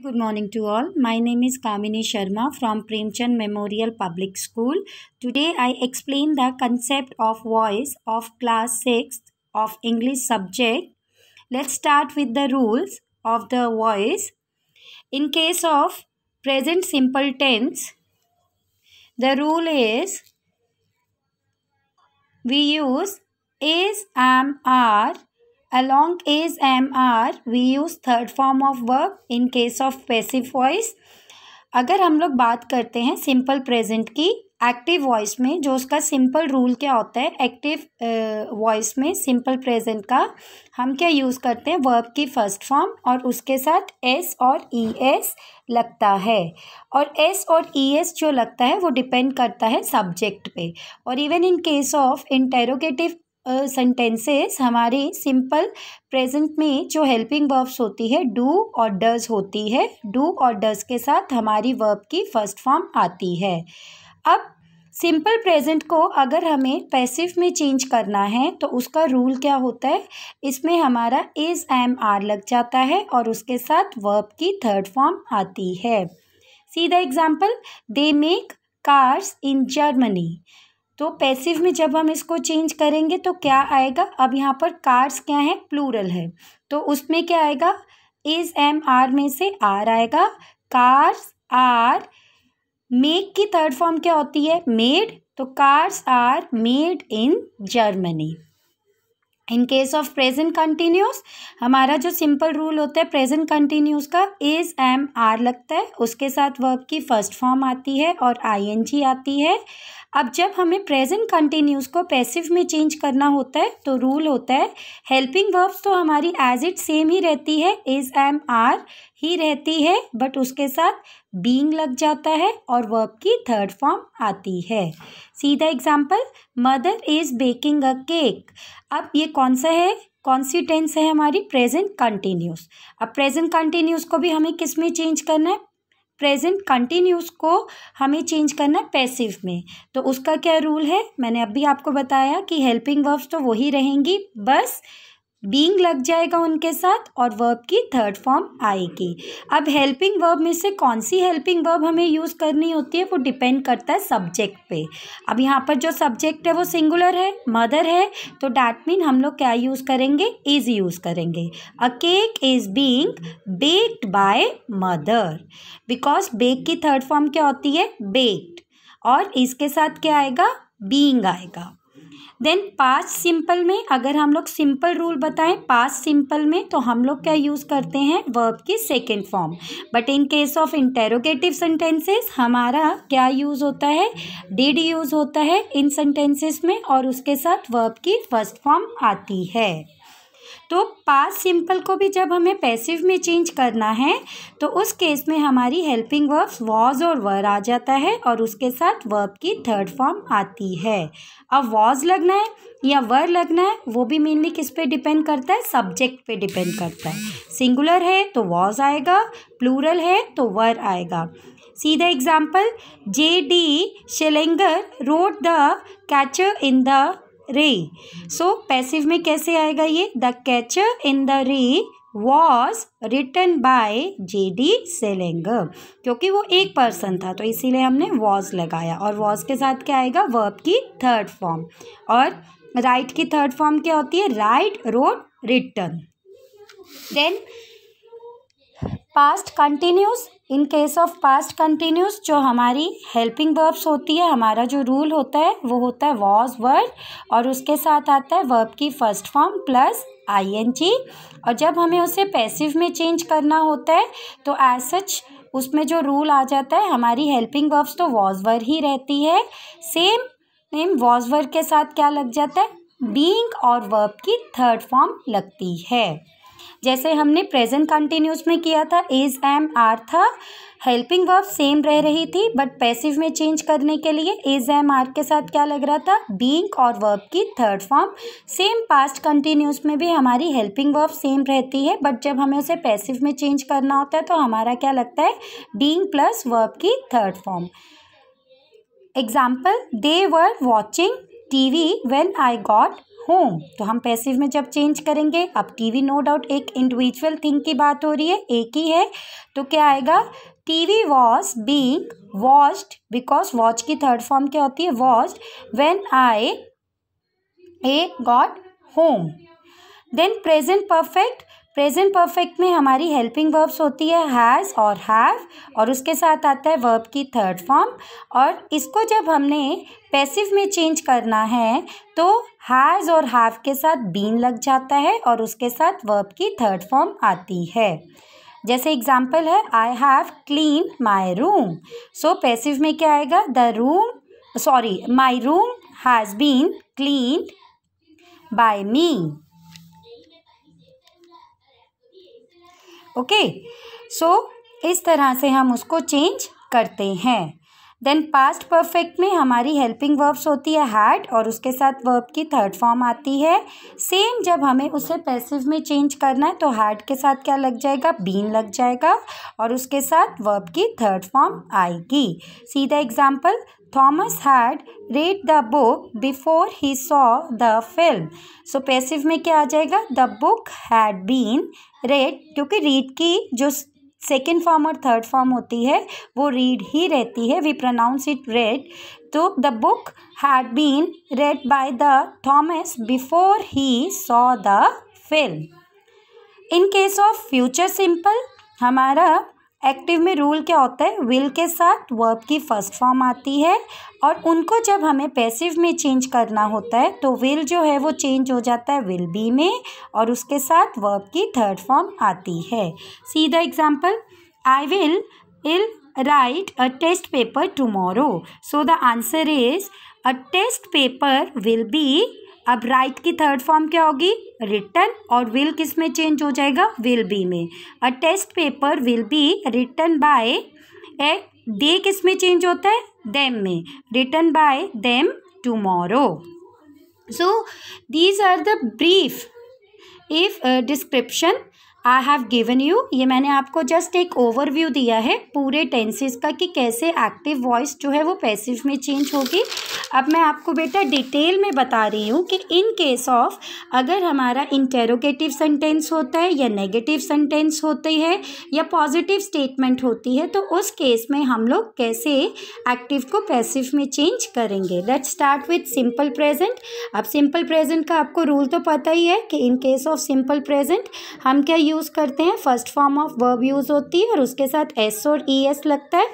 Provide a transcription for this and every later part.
good morning to all. My name is Kamini Sharma from Premchand Memorial Public School. Today I explain the concept of voice of class 6th of English subject. Let's start with the rules of the voice. In case of present simple tense, the rule is we use is, am, are. Along is, am, are, we use third form of verb in case of passive voice. अगर हम लोग बात करते हैं simple present की active voice में, जो उसका सिंपल रूल क्या होता है, एक्टिव वॉइस में सिंपल प्रेजेंट का हम क्या यूज़ करते हैं, वर्ब की फर्स्ट फॉर्म और उसके साथ एस और ई एस लगता है. और एस और ई एस जो लगता है वो डिपेंड करता है सब्जेक्ट पे. और even in case of interrogative sentences हमारी सिंपल प्रेजेंट में जो हेल्पिंग वर्ब्स होती है डू और डज होती है. डू और डज के साथ हमारी वर्ब की फर्स्ट फॉर्म आती है. अब सिंपल प्रेजेंट को अगर हमें पैसिव में चेंज करना है तो उसका रूल क्या होता है, इसमें हमारा इज, एम, आर लग जाता है और उसके साथ वर्ब की थर्ड फॉर्म आती है. See the example, they make cars in Germany. तो पैसिव में जब हम इसको चेंज करेंगे तो क्या आएगा, अब यहाँ पर कार्स क्या है, प्लूरल है, तो उसमें क्या आएगा, इज, एम, आर में से आर आएगा. कार्स आर, मेक की थर्ड फॉर्म क्या होती है, मेड, तो cars are made in Germany. In case of present continuous हमारा जो सिंपल रूल होता है प्रेजेंट कंटिन्यूस का, इज, एम, आर लगता है, उसके साथ वर्ब की फर्स्ट फॉर्म आती है और आईएनजी आती है. अब जब हमें प्रेजेंट कंटिन्यूस को पैसिव में चेंज करना होता है तो रूल होता है, हेल्पिंग वर्ब्स तो हमारी एज इट सेम ही रहती है, इज, एम, आर ही रहती है, बट उसके साथ बीइंग लग जाता है और वर्ब की थर्ड फॉर्म आती है. See the example, mother is baking a cake. अब ये कौन सा है, कौन सी टेंस है हमारी, प्रेजेंट कंटिन्यूस. अब प्रेजेंट कंटिन्यूस को भी हमें किस में चेंज करना है, प्रेजेंट कंटिन्यूस को हमें चेंज करना है पैसिव में. तो उसका क्या रूल है, मैंने अभी आपको बताया कि हेल्पिंग वर्ब्स तो वही रहेंगी, बस बीइंग लग जाएगा उनके साथ और वर्ब की थर्ड फॉर्म आएगी. अब हेल्पिंग वर्ब में से कौन सी हेल्पिंग वर्ब हमें यूज़ करनी होती है वो डिपेंड करता है सब्जेक्ट पे. अब यहाँ पर जो सब्जेक्ट है वो सिंगुलर है, मदर है, तो डैट मीन हम लोग क्या यूज़ करेंगे, इज यूज़ करेंगे. A cake is being baked by mother, because bake की थर्ड फॉर्म क्या होती है, बेक्ड, और इसके साथ क्या आएगा, बीइंग आएगा. देन पास्ट सिंपल में अगर हम लोग सिंपल रूल बताएं पास्ट सिंपल में, तो हम लोग क्या यूज़ करते हैं, वर्ब की second form. But in case of interrogative sentences हमारा क्या यूज़ होता है, डिड यूज़ होता है इन सेंटेंसेस में और उसके साथ वर्ब की फर्स्ट फॉर्म आती है. तो पास्ट सिंपल को भी जब हमें पैसिव में चेंज करना है तो उस केस में हमारी हेल्पिंग वर्ब्स वॉज और वर आ जाता है और उसके साथ वर्ब की थर्ड फॉर्म आती है. अब वॉज लगना है या वर लगना है वो भी मेनली किस पे डिपेंड करता है, सब्जेक्ट पे डिपेंड करता है. सिंगुलर है तो वॉज आएगा, प्लूरल है तो वर आएगा. See the example, J.D. Schellinger wrote the catcher in the rye. So passive में कैसे आएगा ये, the catcher in the rye was written by J.D. Schellinger, क्योंकि वो एक पर्सन था तो इसीलिए हमने वॉज लगाया और वॉज के साथ क्या आएगा, वर्ब की थर्ड फॉर्म. और राइट की थर्ड फॉर्म क्या होती है, write, wrote, written. Then past continuous, in case of past continuous जो हमारी हेल्पिंग वर्ब्स होती है, हमारा जो रूल होता है वो होता है वॉज, वर, और उसके साथ आता है वर्ब की फर्स्ट फॉर्म प्लस आईएनजी. और जब हमें उसे पैसिव में चेंज करना होता है तो एज सच उसमें जो रूल आ जाता है, हमारी हेल्पिंग वर्ब्स तो वॉज, वर ही रहती है, सेम वॉज, वर के साथ क्या लग जाता है, बीइंग, और वर्ब की थर्ड फॉर्म लगती है. जैसे हमने प्रेजेंट कंटिन्यूस में किया था, इज, एम, आर था, हेल्पिंग वर्ब सेम रह रही थी, बट पैसिव में चेंज करने के लिए इज, एम, आर के साथ क्या लग रहा था, बीइंग और वर्ब की third form. Same past continuous में भी हमारी हेल्पिंग वर्ब सेम रहती है, बट जब हमें उसे पैसिव में चेंज करना होता है तो हमारा क्या लगता है, बीइंग प्लस वर्ब की third form. Example, they were watching TV when I got home. तो हम पैसिव में जब चेंज करेंगे, अब टीवी नो डाउट एक इंडिविजुअल थिंग की बात हो रही है, एक ही है, तो क्या आएगा, TV was being watched, because watch की थर्ड फॉर्म क्या होती है, watched, when I got home. Then present perfect, present perfect में हमारी हेल्पिंग वर्ब्स होती है हैज़ और हैव, और उसके साथ आता है वर्ब की थर्ड फॉर्म। और इसको जब हमने पैसिव में चेंज करना है तो हैज़ और हैव के साथ बीन लग जाता है और उसके साथ वर्ब की थर्ड फॉर्म आती है। जैसे एग्जाम्पल है, I have clean my room. So passive में क्या आएगा, my room has been cleaned by me. Okay, so इस तरह से हम उसको चेंज करते हैं। देन पास्ट परफेक्ट में हमारी हेल्पिंग वर्ब्स होती है हैड और उसके साथ वर्ब की थर्ड फॉर्म आती है। सेम जब हमें उसे पैसिव में चेंज करना है तो हैड के साथ क्या लग जाएगा, बीन लग जाएगा और उसके साथ वर्ब की थर्ड फॉर्म आएगी। See the example, Thomas had read the book before he saw the film। So passive में क्या आ जाएगा, the book had been read, क्योंकि रीड की जो सेकेंड फॉर्म और थर्ड फॉर्म होती है वो रीड ही रहती है, वी प्रोनाउंस इट रेड। तो द book had been read by the Thomas before he saw the film। In case of future simple हमारा एक्टिव में रूल क्या होता है, विल के साथ वर्ब की फर्स्ट फॉर्म आती है और उनको जब हमें पैसिव में चेंज करना होता है तो विल जो है वो चेंज हो जाता है विल बी में और उसके साथ वर्ब की थर्ड फॉर्म आती है। See the example, I will write a test paper tomorrow. So the answer is a test paper will be, अब राइट की थर्ड फॉर्म क्या होगी, रिटन, और विल किस में चेंज हो जाएगा, विल बी में। A test paper will be written by a, they किस में चेंज होता है, देम में, written by them tomorrow. So these are the brief if description I have given you. ये मैंने आपको जस्ट एक ओवरव्यू दिया है पूरे टेंसेस का कि कैसे एक्टिव वॉइस जो है वो पैसिव में चेंज होगी। अब मैं आपको बेटा डिटेल में बता रही हूँ कि इन केस ऑफ अगर हमारा इंटेरोगेटिव सेंटेंस होता है या नेगेटिव सेंटेंस होती है या पॉजिटिव स्टेटमेंट होती है तो उस केस में हम लोग कैसे एक्टिव को पैसिव में चेंज करेंगे। Let's start with simple present. अब सिंपल प्रेजेंट का आपको रूल तो पता ही है कि इन केस ऑफ सिंपल प्रेजेंट हम क्या यूज़ करते हैं, first form of verb use होती है और उसके साथ एस और ई एस लगता है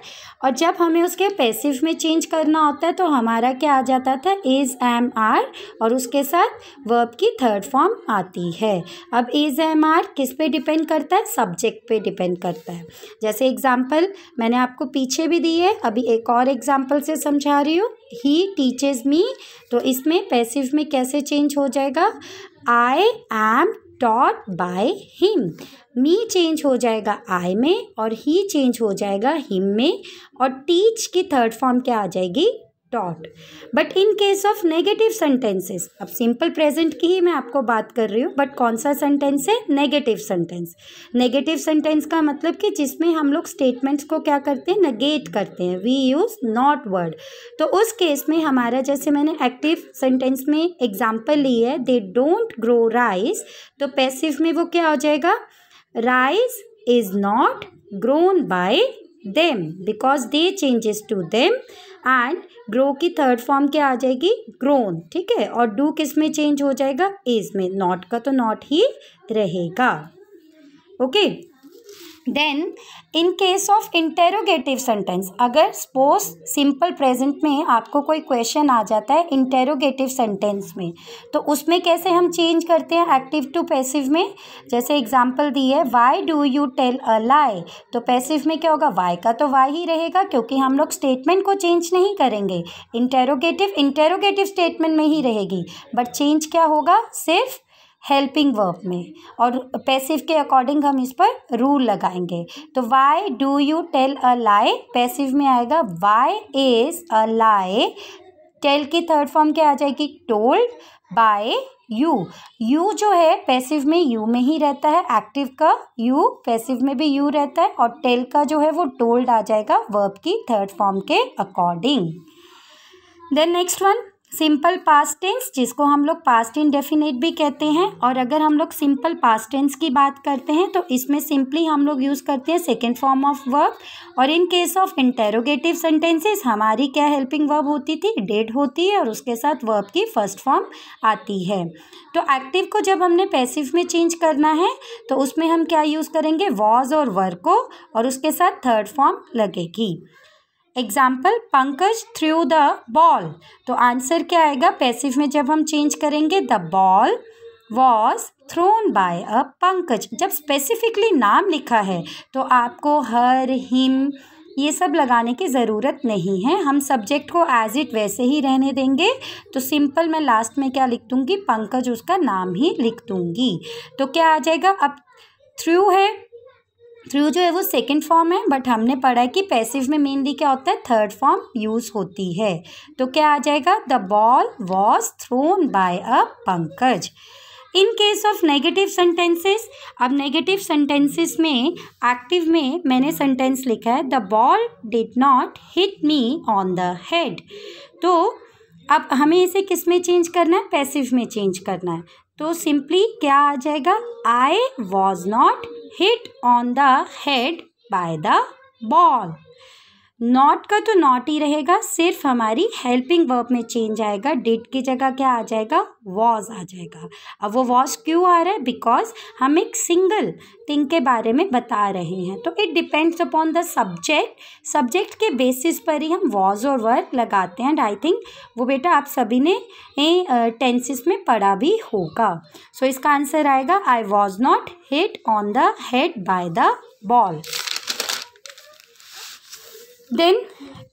और जब हमें उसके पैसिव में चेंज करना होता है तो हमारा क्या आ जाता था, इज एम आर और उसके साथ वर्ब की थर्ड फॉर्म आती है। अब इज एम आर किस पे डिपेंड करता है, सब्जेक्ट पे डिपेंड करता है। जैसे एग्जाम्पल मैंने आपको पीछे भी दी है, अभी एक और एग्जाम्पल से समझा रही हूँ, ही टीचेज मी, तो इसमें पैसिव में कैसे चेंज हो जाएगा, I am taught by him. Me change हो जाएगा आई में और ही चेंज हो जाएगा हिम में और टीच की थर्ड फॉर्म क्या आ जाएगी, taught. But in case of negative sentences, अब सिंपल प्रेजेंट की ही मैं आपको बात कर रही हूँ, बट कौन सा सेंटेंस है, नेगेटिव सेंटेंस। नेगेटिव सेंटेंस का मतलब कि जिसमें हम लोग स्टेटमेंट्स को क्या करते हैं, नेगेट करते हैं, वी यूज नॉट वर्ड। तो उस केस में हमारा, जैसे मैंने एक्टिव सेंटेंस में एग्जाम्पल ली है, दे डोंट ग्रो राइस, तो पैसिव में वो क्या हो जाएगा, rice is not grown by them because they changes to them and grow की थर्ड फॉर्म क्या आ जाएगी, ग्रोन, ठीक है। और डू किस में चेंज हो जाएगा, इज में, नॉट का तो नॉट ही रहेगा। Okay, then in case of interrogative sentence, अगर सपोज सिंपल प्रेजेंट में आपको कोई क्वेश्चन आ जाता है इंटेरोगेटिव सेंटेंस में, तो उसमें कैसे हम चेंज करते हैं एक्टिव टू पैसिव में। जैसे एग्जांपल दी है, why do you tell a lie, तो पैसिव में क्या होगा, वाई का तो वाई ही रहेगा क्योंकि हम लोग स्टेटमेंट को चेंज नहीं करेंगे। इंटेरोगेटिव स्टेटमेंट में ही रहेगी, बट चेंज क्या होगा, सिर्फ हेल्पिंग वर्ब में, और पैसिव के अकॉर्डिंग हम इस पर रूल लगाएंगे। तो why do you tell a lie, passive में आएगा why is a lie, tell की थर्ड फॉर्म क्या आ जाएगी, टोल्ड बाय यू। यू जो है पैसिव में यू में ही रहता है, एक्टिव का यू पैसिव में भी यू रहता है, और टेल का जो है वो टोल्ड आ जाएगा वर्ब की थर्ड फॉर्म के according. Then next one, simple past tense, जिसको हम लोग पास्ट इंडेफिनिट भी कहते हैं। और अगर हम लोग सिंपल पास्ट टेंस की बात करते हैं तो इसमें सिंपली हम लोग यूज़ करते हैं सेकेंड फॉर्म ऑफ वर्ब। और in case of interrogative sentences हमारी क्या हेल्पिंग वर्ब होती थी, डिड होती है, और उसके साथ वर्ब की फर्स्ट फॉर्म आती है। तो एक्टिव को जब हमने पैसिव में चेंज करना है तो उसमें हम क्या यूज़ करेंगे, वॉज और वर को, और उसके साथ थर्ड फॉर्म लगेगी। Example, Pankaj threw the ball, तो आंसर क्या आएगा पैसिव में जब हम चेंज करेंगे, the ball was thrown by a Pankaj. जब स्पेसिफिकली नाम लिखा है तो आपको हर, हिम ये सब लगाने की ज़रूरत नहीं है, हम सब्जेक्ट को एज इट वैसे ही रहने देंगे। तो सिंपल मैं लास्ट में क्या लिख दूँगी, पंकज उसका नाम ही लिख दूँगी। तो क्या आ जाएगा, अब थ्रू है, थ्रू जो है वो सेकंड फॉर्म है, बट हमने पढ़ा है कि पैसिव में मेनली क्या होता है, थर्ड फॉर्म यूज़ होती है। तो क्या आ जाएगा, the ball was thrown by a Pankaj. In case of negative sentences, अब नेगेटिव सेंटेंसेस में एक्टिव में मैंने सेंटेंस लिखा है, the ball did not hit me on the head. तो अब हमें इसे किस में चेंज करना है, पैसिव में चेंज करना है। तो सिंपली क्या आ जाएगा, आई was not hit on the head by the ball. Not का तो नॉट ही रहेगा, सिर्फ हमारी हेल्पिंग वर्ब में चेंज आएगा, डिड की जगह क्या आ जाएगा, वॉज आ जाएगा। अब वो वॉज क्यों आ रहा है, बिकॉज हम एक सिंगल थिंग के बारे में बता रहे हैं। तो it depends upon the subject, subject के बेसिस पर ही हम वॉज और वर लगाते हैं। एंड आई थिंक वो बेटा आप सभी ने टेंसेस में पढ़ा भी होगा। सो इसका आंसर आएगा, I was not hit on the head by the ball. Then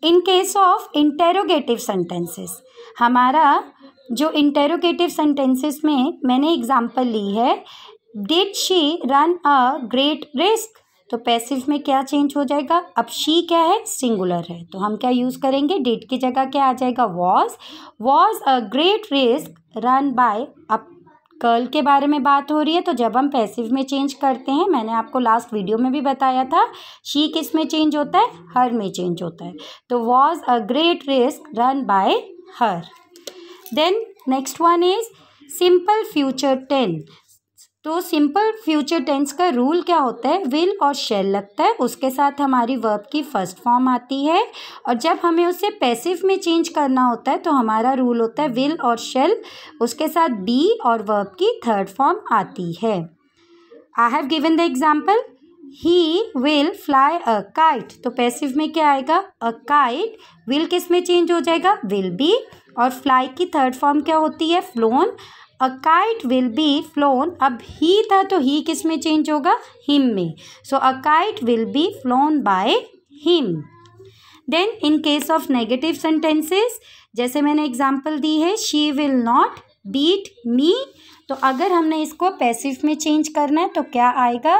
in case of interrogative sentences, हमारा जो इंटेरोगेटिव सेंटेंसेस में मैंने एग्जांपल ली है, did she run a great risk, तो पैसिव में क्या चेंज हो जाएगा, अब शी क्या है, सिंगुलर है, तो हम क्या यूज़ करेंगे, डिड की जगह क्या आ जाएगा, was a great risk run bye, अब कर्ल के बारे में बात हो रही है, तो जब हम पैसिव में चेंज करते हैं, मैंने आपको लास्ट वीडियो में भी बताया था, शी किस में चेंज होता है, हर में चेंज होता है। तो was a great risk run by her. Then next one is simple future tense. तो सिंपल फ्यूचर टेंस का रूल क्या होता है, विल और शैल लगता है, उसके साथ हमारी वर्ब की फर्स्ट फॉर्म आती है, और जब हमें उसे पैसिव में चेंज करना होता है तो हमारा रूल होता है विल और शैल, उसके साथ बी और वर्ब की थर्ड फॉर्म आती है। I have given the example, he will fly a kite, तो पैसिव में क्या आएगा, अ काइट, विल किस में चेंज हो जाएगा, विल बी, और फ्लाई की थर्ड फॉर्म क्या होती है, phloem, a kite will be phloem. अब ही था तो ही किस में चेंज होगा, हिम में, so a kite will be flown by him. Then in case of negative sentences, जैसे मैंने एग्जांपल दी है, she will not beat me, तो अगर हमने इसको पैसिव में चेंज करना है तो क्या आएगा,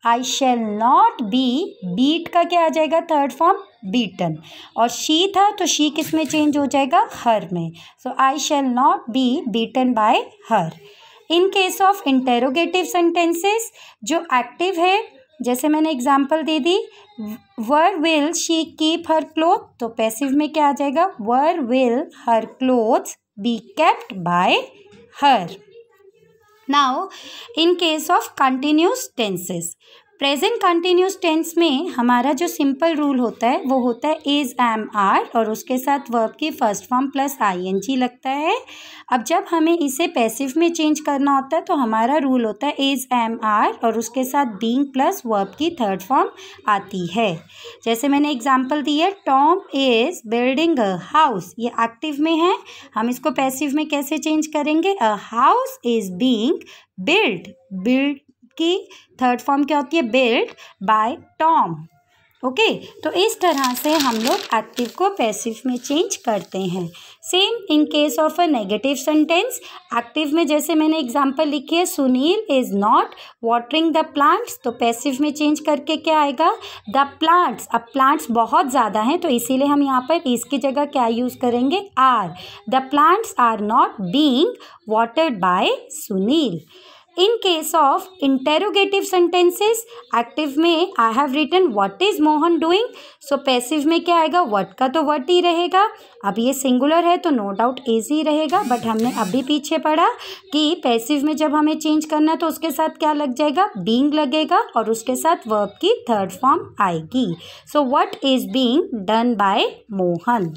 आई शैल नॉट बी, बीट का क्या आ जाएगा, थर्ड फॉर्म, बीटन, और शी था तो शी किस में चेंज हो जाएगा, हर में, so I shall not be beaten by her. In case of interrogative sentences, जो एक्टिव है, जैसे मैंने एग्जांपल दे दी, where will she keep her cloth, तो पैसिव में क्या आ जाएगा, where will her clothes be kept by her. Now in case of continuous tenses, present continuous tense में हमारा जो सिंपल रूल होता है वो होता है इज, एम, आर, और उसके साथ वर्ब की फर्स्ट फॉर्म प्लस आईएनजी लगता है। अब जब हमें इसे पैसिव में चेंज करना होता है तो हमारा रूल होता है इज, एम, आर, और उसके साथ बीइंग प्लस वर्ब की थर्ड फॉर्म आती है। जैसे मैंने एग्जांपल दी है, Tom is building a house, ये एक्टिव में है, हम इसको पैसिव में कैसे चेंज करेंगे, a house is being build, build की थर्ड फॉर्म क्या होती है, बिल्ड बाय टॉम। ओके, तो इस तरह से हम लोग एक्टिव को पैसिव में चेंज करते हैं। Same in case of a negative sentence, active में जैसे मैंने एग्जांपल लिखी है, Sunil is not watering the plants, तो पैसिव में चेंज करके क्या आएगा, द प्लांट्स। अब प्लांट्स बहुत ज़्यादा हैं तो इसीलिए हम यहाँ पर इसकी जगह क्या यूज़ करेंगे, are, the plants are not being watered by Sunil. In case of interrogative sentences, active में I have written what is Mohan doing. So passive में क्या आएगा, what का तो what ही रहेगा. अब ये सिंगुलर है तो नो डाउट इज ही रहेगा, बट हमने अभी पीछे पढ़ा कि पैसिव में जब हमें चेंज करना है तो उसके साथ क्या लग जाएगा, बीइंग लगेगा और उसके साथ वर्ब की थर्ड फॉर्म आएगी. So what is being done by Mohan.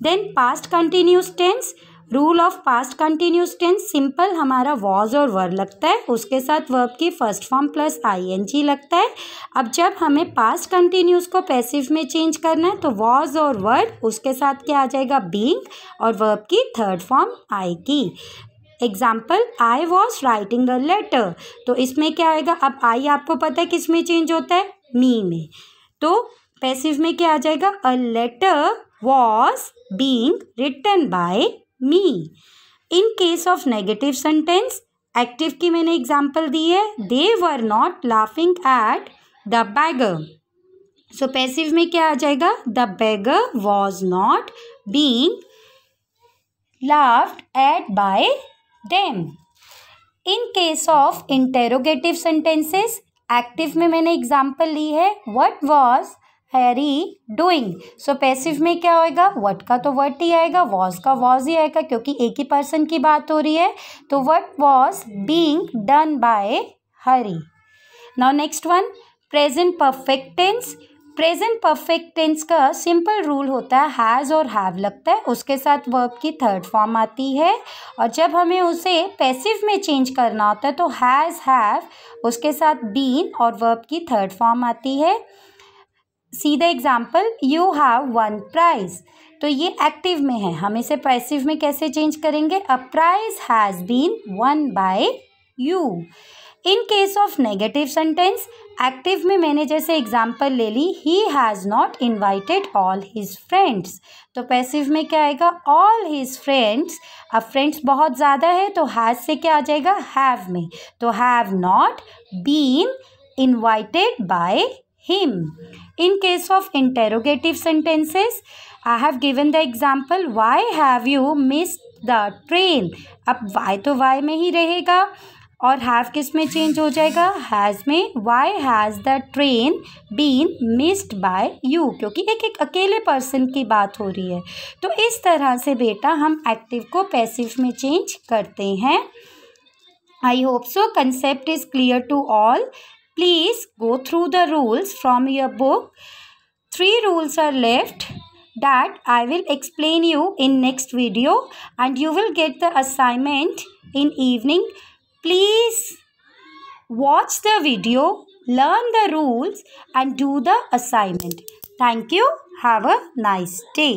Then past continuous tense. Rule of past continuous tense simple, हमारा वॉज और वर लगता है, उसके साथ वर्ब की फर्स्ट फॉर्म प्लस आईएनजी लगता है. अब जब हमें पास्ट कंटिन्यूस को पैसिव में चेंज करना है तो वॉज और वर उसके साथ क्या आ जाएगा, बीइंग और वर्ब की थर्ड फॉर्म आएगी. Example, I was writing a letter. तो इसमें क्या आएगा, अब आई आपको पता है किस में चेंज होता है, मी में. तो पैसिव में क्या आ जाएगा, a letter was being written by me. In case of negative sentence, active की मैंने एग्जाम्पल दी है, they were not laughing at the beggar. So passive में क्या आ जाएगा, the beggar was not being laughed at by them. In case of interrogative sentences, active में मैंने एग्जाम्पल ली है, what was Harry doing. So passive में क्या होएगा, what का तो what ही आएगा, was का was ही आएगा, क्योंकि एक ही पर्सन की बात हो रही है. तो what was being done by Hari. Now next one, present perfect tense. Present perfect tense का सिंपल रूल होता है, हैज़ और हैव लगता है, उसके साथ वर्ब की थर्ड फॉर्म आती है, और जब हमें उसे पैसिव में चेंज करना होता है तो हैज़ हैव उसके साथ बीन और वर्ब की थर्ड फॉर्म आती है. See the example, you have one prize. तो ये एक्टिव में है, हम इसे पैसिव में कैसे चेंज करेंगे, a prize has been won by you. In case of negative sentence, active में मैंने जैसे एग्जाम्पल ले ली, he has not invited all his friends. तो पैसिव में क्या आएगा, ऑल हिज फ्रेंड्स. अब फ्रेंड्स बहुत ज़्यादा है तो हैज़ से क्या आ जाएगा, हैव में. तो have not been invited by him. In case of interrogative sentences, I have given the example, why have you missed the train. अब why तो why में ही रहेगा और have किस में चेंज हो जाएगा, has में. why has the train been missed by you, क्योंकि एक एक अकेले पर्सन की बात हो रही है. तो इस तरह से बेटा हम एक्टिव को पैसिव में चेंज करते हैं. I hope so concept is clear to all. Please go through the rules from your book. 3 rules are left that I will explain you in next video, and you will get the assignment in evening. Please watch the video, learn the rules and do the assignment. Thank you. Have a nice day.